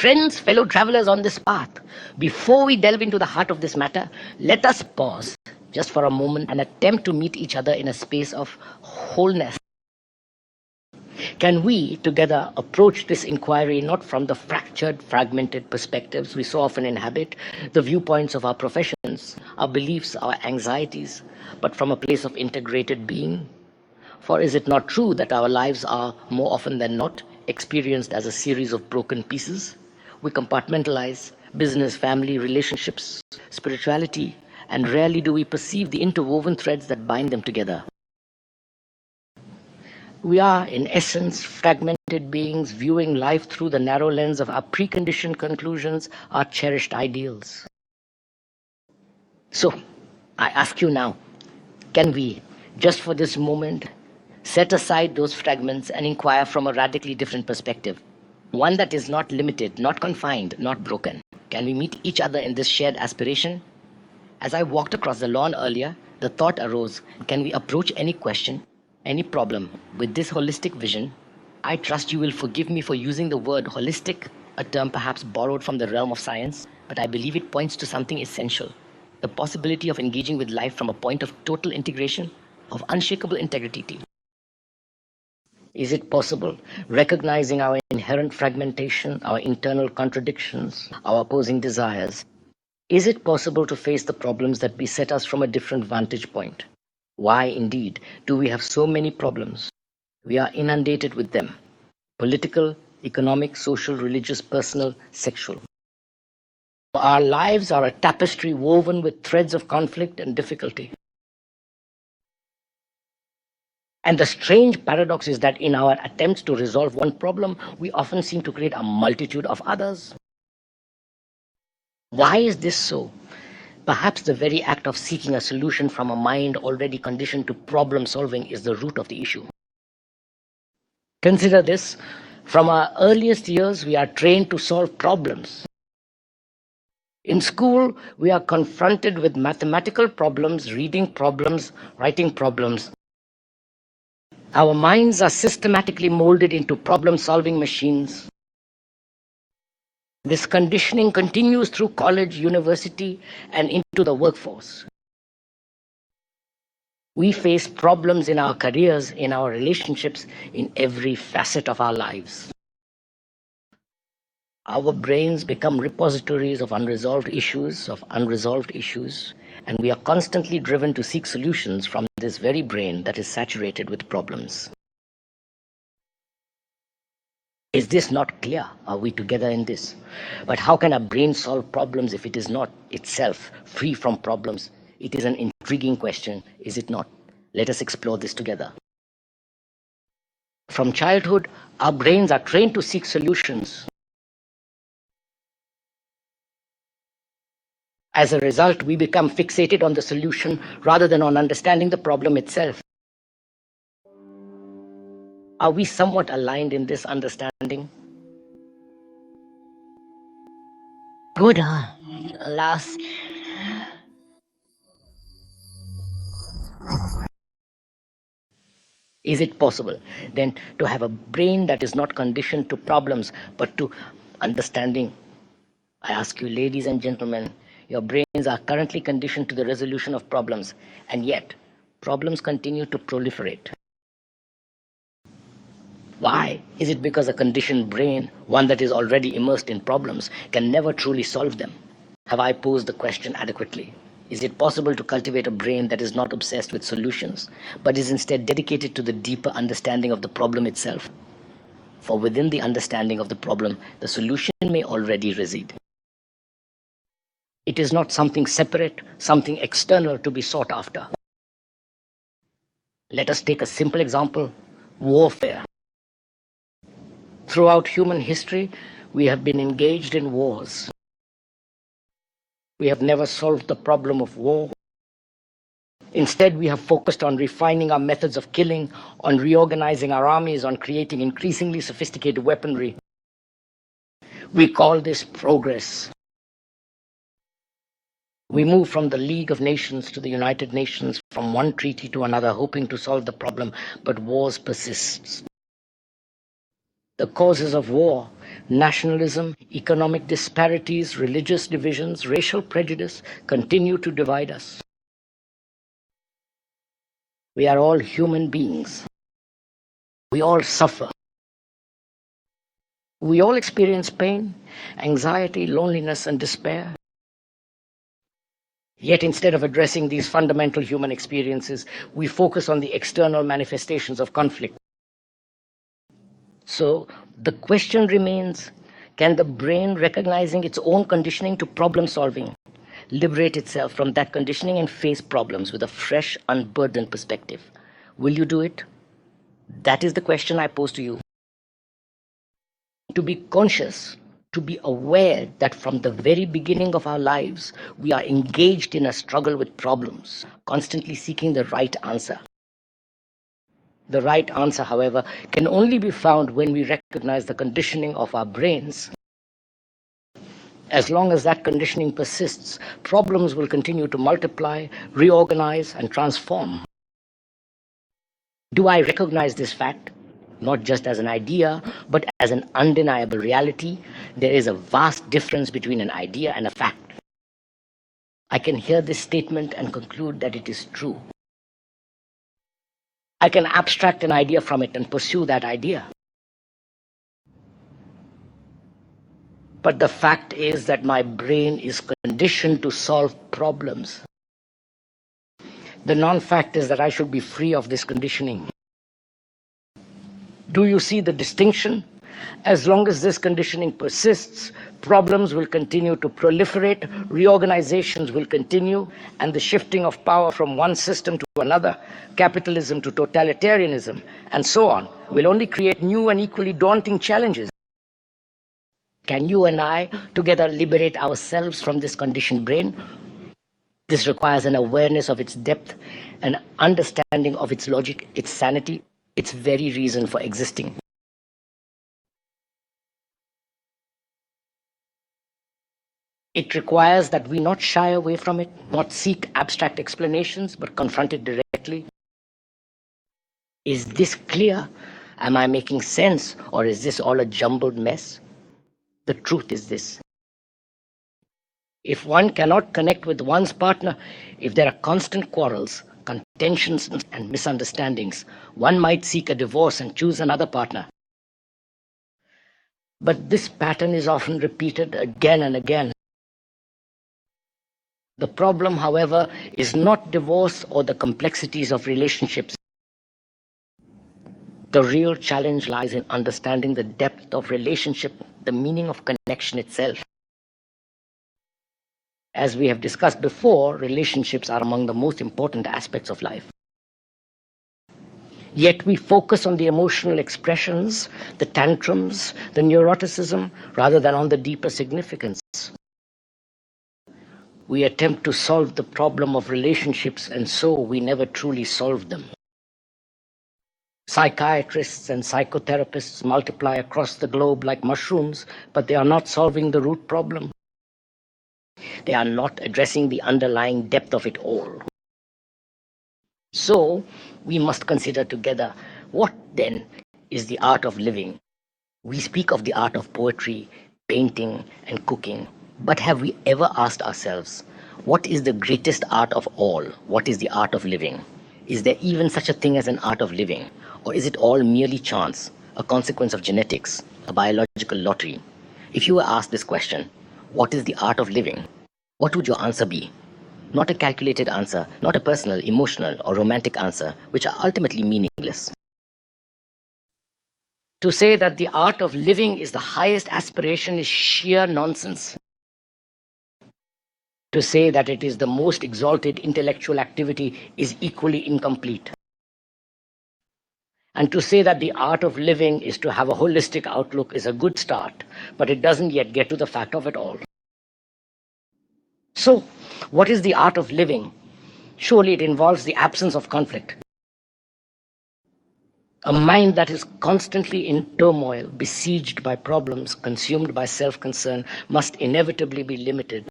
Friends, fellow travelers on this path, before we delve into the heart of this matter, let us pause just for a moment and attempt to meet each other in a space of wholeness. Can we together approach this inquiry not from the fractured, fragmented perspectives we so often inhabit, the viewpoints of our professions, our beliefs, our anxieties, but from a place of integrated being? For is it not true that our lives are, more often than not, experienced as a series of broken pieces? We compartmentalize business, family, relationships, spirituality, and rarely do we perceive the interwoven threads that bind them together. We are, in essence, fragmented beings viewing life through the narrow lens of our preconditioned conclusions, our cherished ideals. So, I ask you now, can we, just for this moment, set aside those fragments and inquire from a radically different perspective? One that is not limited, not confined, not broken. Can we meet each other in this shared aspiration? As I walked across the lawn earlier, the thought arose, can we approach any question, any problem with this holistic vision? I trust you will forgive me for using the word holistic, a term perhaps borrowed from the realm of science, but I believe it points to something essential, the possibility of engaging with life from a point of total integration, of unshakable integrity. Is it possible, recognizing our inherent fragmentation, our internal contradictions, our opposing desires, is it possible to face the problems that beset us from a different vantage point? Why, indeed, do we have so many problems? We are inundated with them: political, economic, social, religious, personal, sexual. Our lives are a tapestry woven with threads of conflict and difficulty. And the strange paradox is that in our attempts to resolve one problem, we often seem to create a multitude of others. Why is this so? Perhaps the very act of seeking a solution from a mind already conditioned to problem solving is the root of the issue. Consider this: from our earliest years, we are trained to solve problems. In school, we are confronted with mathematical problems, reading problems, writing problems. Our minds are systematically molded into problem-solving machines. This conditioning continues through college, university, and into the workforce. We face problems in our careers, in our relationships, in every facet of our lives. Our brains become repositories of unresolved issues, and we are constantly driven to seek solutions from this very brain that is saturated with problems. Is this not clear? Are we together in this? But how can a brain solve problems if it is not itself free from problems? It is an intriguing question, is it not? Let us explore this together. From childhood, our brains are trained to seek solutions. As a result, we become fixated on the solution rather than on understanding the problem itself. Are we somewhat aligned in this understanding? Good, last. Is it possible then to have a brain that is not conditioned to problems but to understanding? I ask you, ladies and gentlemen, your brains are currently conditioned to the resolution of problems, and yet problems continue to proliferate. Why? Is it because a conditioned brain, one that is already immersed in problems, can never truly solve them? Have I posed the question adequately? Is it possible to cultivate a brain that is not obsessed with solutions, but is instead dedicated to the deeper understanding of the problem itself? For within the understanding of the problem, the solution may already reside. It is not something separate, something external to be sought after. Let us take a simple example: warfare. Throughout human history, we have been engaged in wars. We have never solved the problem of war. Instead, we have focused on refining our methods of killing, on reorganizing our armies, on creating increasingly sophisticated weaponry. We call this progress. We move from the League of Nations to the United Nations, from one treaty to another, hoping to solve the problem, but wars persist. The causes of war Nationalism, economic disparities, religious divisions, racial prejudice continue to divide us. We are all human beings. We all suffer. We all experience pain, anxiety, loneliness, and despair. Yet instead of addressing these fundamental human experiences, we focus on the external manifestations of conflict. So the question remains, can the brain, recognizing its own conditioning to problem solving, liberate itself from that conditioning and face problems with a fresh, unburdened perspective? Will you do it? That is the question I pose to you. To be conscious, to be aware that from the very beginning of our lives, we are engaged in a struggle with problems, constantly seeking the right answer. The right answer, however, can only be found when we recognize the conditioning of our brains. As long as that conditioning persists, problems will continue to multiply, reorganize, and transform. Do I recognize this fact? Not just as an idea, but as an undeniable reality. There is a vast difference between an idea and a fact. I can hear this statement and conclude that it is true. I can abstract an idea from it and pursue that idea. But the fact is that my brain is conditioned to solve problems. The non-fact is that I should be free of this conditioning. Do you see the distinction? As long as this conditioning persists, problems will continue to proliferate, reorganizations will continue, and the shifting of power from one system to another, capitalism to totalitarianism, and so on, will only create new and equally daunting challenges. Can you and I together liberate ourselves from this conditioned brain? This requires an awareness of its depth, an understanding of its logic, its sanity, its very reason for existing. It requires that we not shy away from it, not seek abstract explanations, but confront it directly. Is this clear? Am I making sense, or is this all a jumbled mess? The truth is this. If one cannot connect with one's partner, if there are constant quarrels, contentions, and misunderstandings, one might seek a divorce and choose another partner. But this pattern is often repeated again and again. The problem, however, is not divorce or the complexities of relationships. The real challenge lies in understanding the depth of relationship, the meaning of connection itself. As we have discussed before, relationships are among the most important aspects of life. Yet we focus on the emotional expressions, the tantrums, the neuroticism, rather than on the deeper significance. We attempt to solve the problem of relationships, and so we never truly solve them. Psychiatrists and psychotherapists multiply across the globe like mushrooms, but they are not solving the root problem. They are not addressing the underlying depth of it all. So, we must consider together, what then is the art of living? We speak of the art of poetry, painting, and cooking, but have we ever asked ourselves, what is the greatest art of all? What is the art of living? Is there even such a thing as an art of living? Or is it all merely chance, a consequence of genetics, a biological lottery? If you were asked this question, what is the art of living? What would your answer be? Not a calculated answer, not a personal, emotional, or romantic answer, which are ultimately meaningless. To say that the art of living is the highest aspiration is sheer nonsense. To say that it is the most exalted intellectual activity is equally incomplete. And to say that the art of living is to have a holistic outlook is a good start, but it doesn't yet get to the fact of it all. So, what is the art of living? Surely it involves the absence of conflict. A mind that is constantly in turmoil, besieged by problems, consumed by self-concern, must inevitably be limited.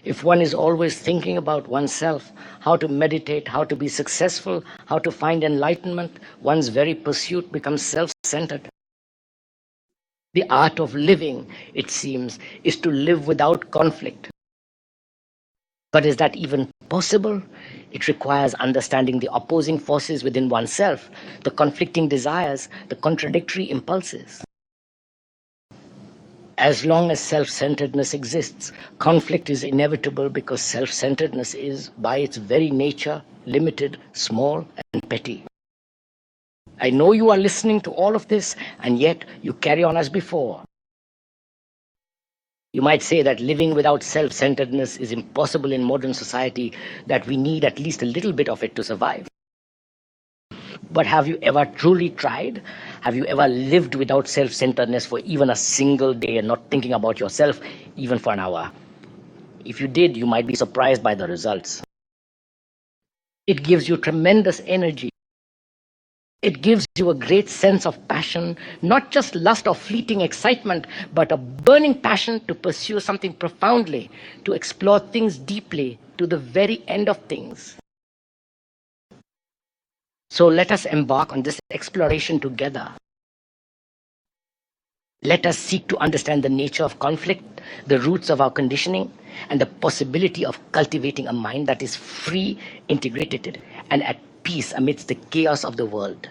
If one is always thinking about oneself, how to meditate, how to be successful, how to find enlightenment, one's very pursuit becomes self-centered. The art of living, it seems, is to live without conflict. But is that even possible? It requires understanding the opposing forces within oneself, the conflicting desires, the contradictory impulses. As long as self-centeredness exists, conflict is inevitable because self-centeredness is, by its very nature, limited, small, and petty. I know you are listening to all of this, and yet you carry on as before. You might say that living without self-centeredness is impossible in modern society, that we need at least a little bit of it to survive. But have you ever truly tried? Have you ever lived without self-centeredness for even a single day and not thinking about yourself even for an hour? If you did, you might be surprised by the results. It gives you tremendous energy. It gives you a great sense of passion, not just lust or fleeting excitement, but a burning passion to pursue something profoundly, to explore things deeply, to the very end of things. So let us embark on this exploration together. Let us seek to understand the nature of conflict, the roots of our conditioning, and the possibility of cultivating a mind that is free, integrated, and at peace amidst the chaos of the world.